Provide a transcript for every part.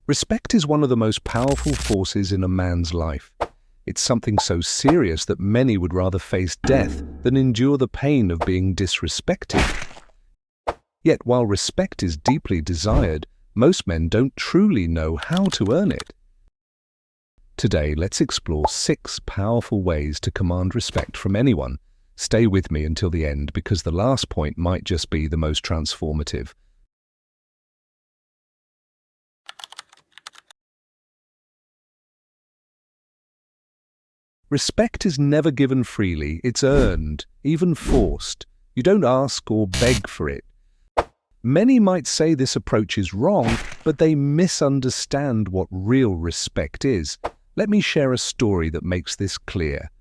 Respect is one of the most powerful forces in a man's life. It's something so serious that many would rather face death than endure the pain of being disrespected. Yet while respect is deeply desired, most men don't truly know how to earn it. Today, let's explore 6 powerful ways to command respect from anyone. Stay with me until the end because the last point might just be the most transformative. Respect is never given freely, it's earned, even forced. You don't ask or beg for it. Many might say this approach is wrong, but they misunderstand what real respect is. Let me share a story that makes this clear.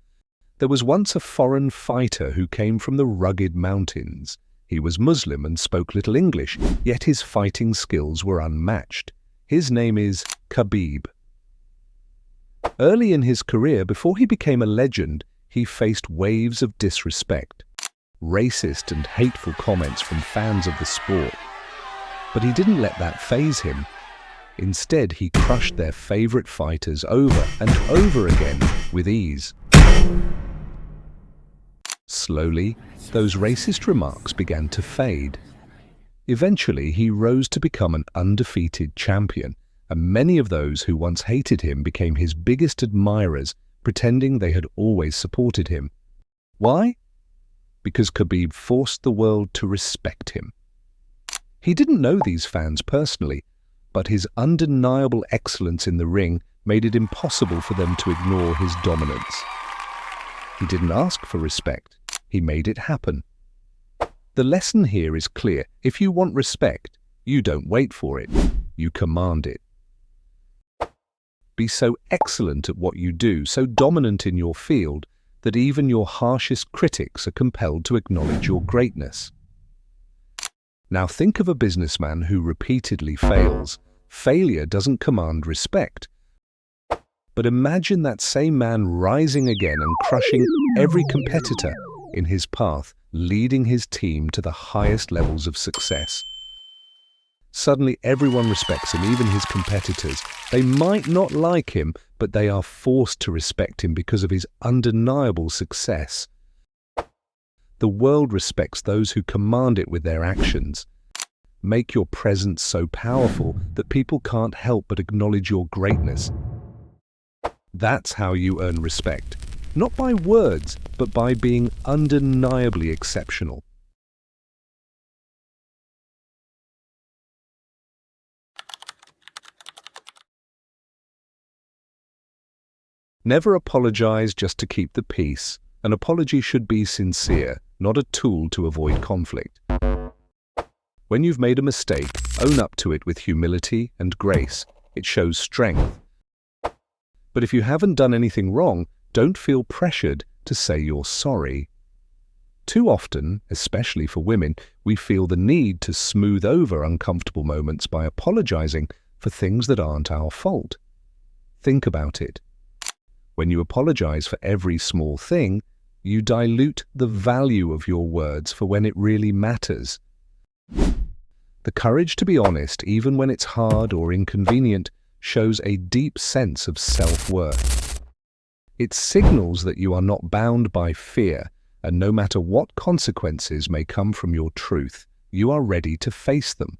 There was once a foreign fighter who came from the rugged mountains. He was Muslim and spoke little English, yet his fighting skills were unmatched. His name is Khabib. Early in his career, before he became a legend, he faced waves of disrespect, racist and hateful comments from fans of the sport. But he didn't let that faze him. Instead, he crushed their favorite fighters over and over again with ease. Slowly, those racist remarks began to fade. Eventually, he rose to become an undefeated champion, and many of those who once hated him became his biggest admirers, pretending they had always supported him. Why? Because Khabib forced the world to respect him. He didn't know these fans personally, but his undeniable excellence in the ring made it impossible for them to ignore his dominance. He didn't ask for respect, he made it happen. The lesson here is clear. If you want respect, you don't wait for it, you command it. Be so excellent at what you do, so dominant in your field, that even your harshest critics are compelled to acknowledge your greatness. Now think of a businessman who repeatedly fails. Failure doesn't command respect. But imagine that same man rising again and crushing every competitor in his path, leading his team to the highest levels of success. Suddenly everyone respects him, even his competitors. They might not like him, but they are forced to respect him because of his undeniable success. The world respects those who command it with their actions. Make your presence so powerful that people can't help but acknowledge your greatness. That's how you earn respect. Not by words, but by being undeniably exceptional. Never apologize just to keep the peace. An apology should be sincere, not a tool to avoid conflict. When you've made a mistake, own up to it with humility and grace. It shows strength. But if you haven't done anything wrong, don't feel pressured to say you're sorry. Too often, especially for women, we feel the need to smooth over uncomfortable moments by apologizing for things that aren't our fault. Think about it. When you apologize for every small thing, you dilute the value of your words for when it really matters. The courage to be honest, even when it's hard or inconvenient, shows a deep sense of self-worth. It signals that you are not bound by fear, and no matter what consequences may come from your truth, you are ready to face them.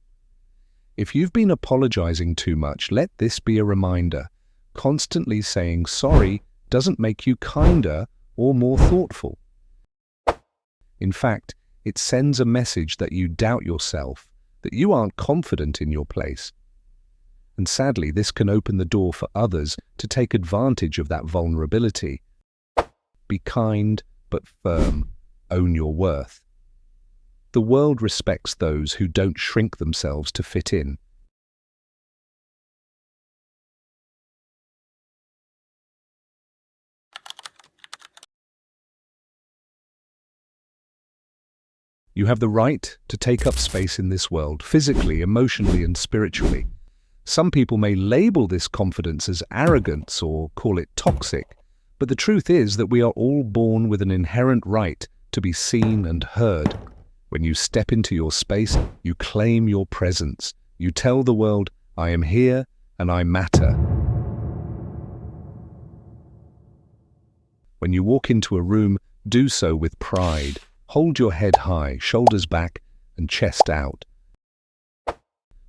If you've been apologizing too much, let this be a reminder. Constantly saying sorry doesn't make you kinder or more thoughtful. In fact, it sends a message that you doubt yourself, that you aren't confident in your place. And sadly, this can open the door for others to take advantage of that vulnerability. Be kind, but firm. Own your worth. The world respects those who don't shrink themselves to fit in. You have the right to take up space in this world, physically, emotionally, and spiritually. Some people may label this confidence as arrogance or call it toxic, but the truth is that we are all born with an inherent right to be seen and heard. When you step into your space, you claim your presence. You tell the world, I am here and I matter. When you walk into a room, do so with pride. Hold your head high, shoulders back, and chest out.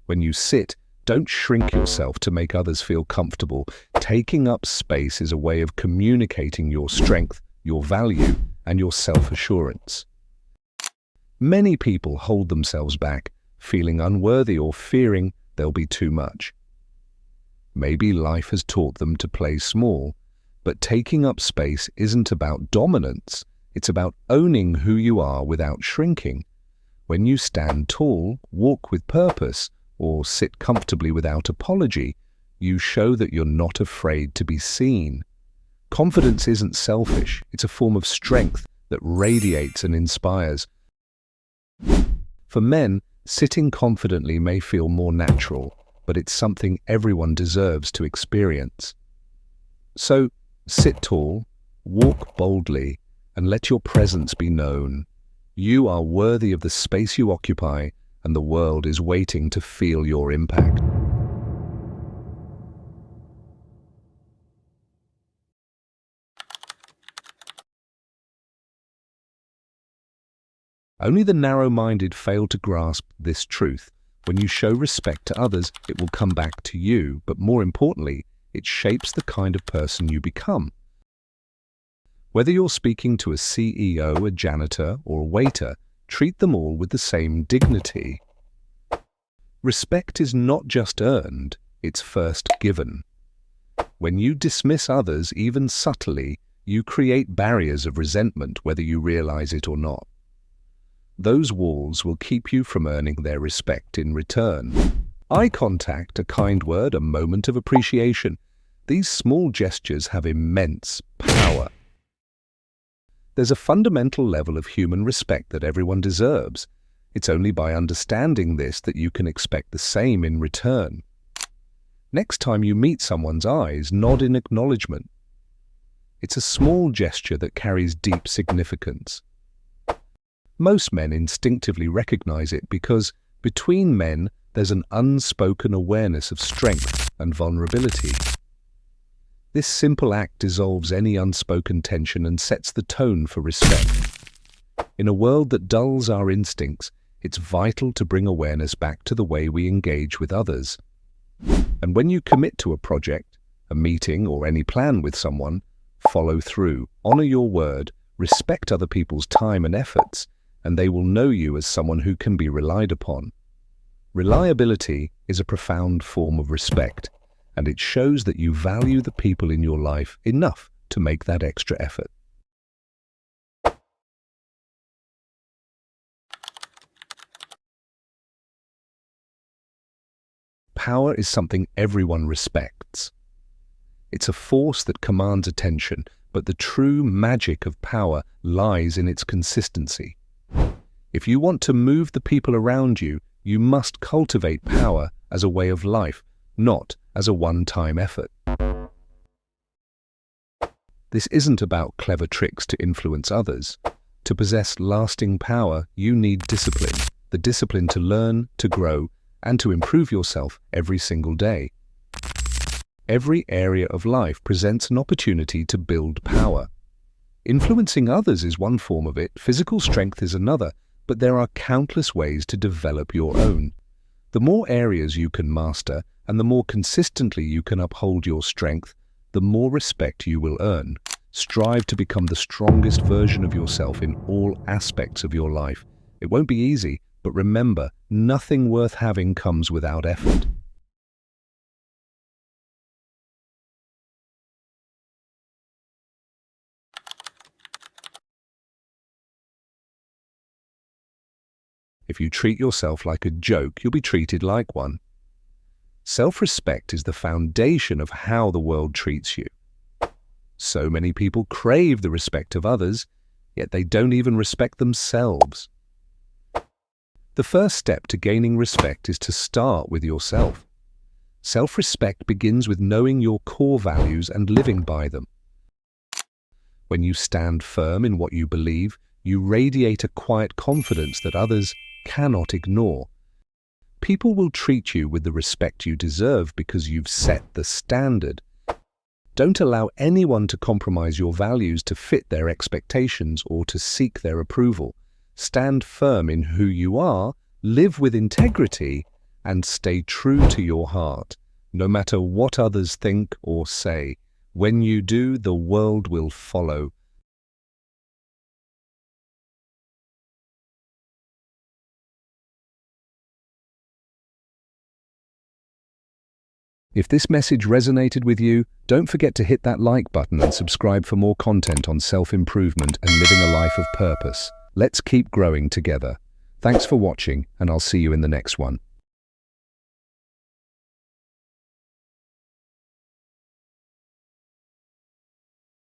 When you sit, don't shrink yourself to make others feel comfortable. Taking up space is a way of communicating your strength, your value, and your self-assurance. Many people hold themselves back, feeling unworthy or fearing they'll be too much. Maybe life has taught them to play small, but taking up space isn't about dominance. It's about owning who you are without shrinking. When you stand tall, walk with purpose, or sit comfortably without apology, you show that you're not afraid to be seen. Confidence isn't selfish. It's a form of strength that radiates and inspires. For men, sitting confidently may feel more natural, but it's something everyone deserves to experience. So, sit tall, walk boldly, and let your presence be known. You are worthy of the space you occupy, and the world is waiting to feel your impact. Only the narrow-minded fail to grasp this truth. When you show respect to others, it will come back to you, but more importantly, it shapes the kind of person you become. Whether you're speaking to a CEO, a janitor, or a waiter, treat them all with the same dignity. Respect is not just earned, it's first given. When you dismiss others, even subtly, you create barriers of resentment, whether you realize it or not. Those walls will keep you from earning their respect in return. Eye contact, a kind word, a moment of appreciation. These small gestures have immense power. There's a fundamental level of human respect that everyone deserves. It's only by understanding this that you can expect the same in return. Next time you meet someone's eyes, nod in acknowledgement. It's a small gesture that carries deep significance. Most men instinctively recognize it because between men there's an unspoken awareness of strength and vulnerability. This simple act dissolves any unspoken tension and sets the tone for respect. In a world that dulls our instincts, it's vital to bring awareness back to the way we engage with others. And when you commit to a project, a meeting, or any plan with someone, follow through, honor your word, respect other people's time and efforts, and they will know you as someone who can be relied upon. Reliability is a profound form of respect, and it shows that you value the people in your life enough to make that extra effort. Power is something everyone respects. It's a force that commands attention, but the true magic of power lies in its consistency. If you want to move the people around you, you must cultivate power as a way of life, not as a one-time effort. This isn't about clever tricks to influence others. To possess lasting power, you need discipline, the discipline to learn, to grow, and to improve yourself every single day. Every area of life presents an opportunity to build power. Influencing others is one form of it, physical strength is another, but there are countless ways to develop your own. The more areas you can master, and the more consistently you can uphold your strength, the more respect you will earn. Strive to become the strongest version of yourself in all aspects of your life. It won't be easy, but remember, nothing worth having comes without effort. If you treat yourself like a joke, you'll be treated like one. Self-respect is the foundation of how the world treats you. So many people crave the respect of others, yet they don't even respect themselves. The first step to gaining respect is to start with yourself. Self-respect begins with knowing your core values and living by them. When you stand firm in what you believe, you radiate a quiet confidence that others cannot ignore. People will treat you with the respect you deserve because you've set the standard. Don't allow anyone to compromise your values to fit their expectations or to seek their approval. Stand firm in who you are, live with integrity, and stay true to your heart, no matter what others think or say. When you do, the world will follow. If this message resonated with you, don't forget to hit that like button and subscribe for more content on self-improvement and living a life of purpose. Let's keep growing together. Thanks for watching, and I'll see you in the next one.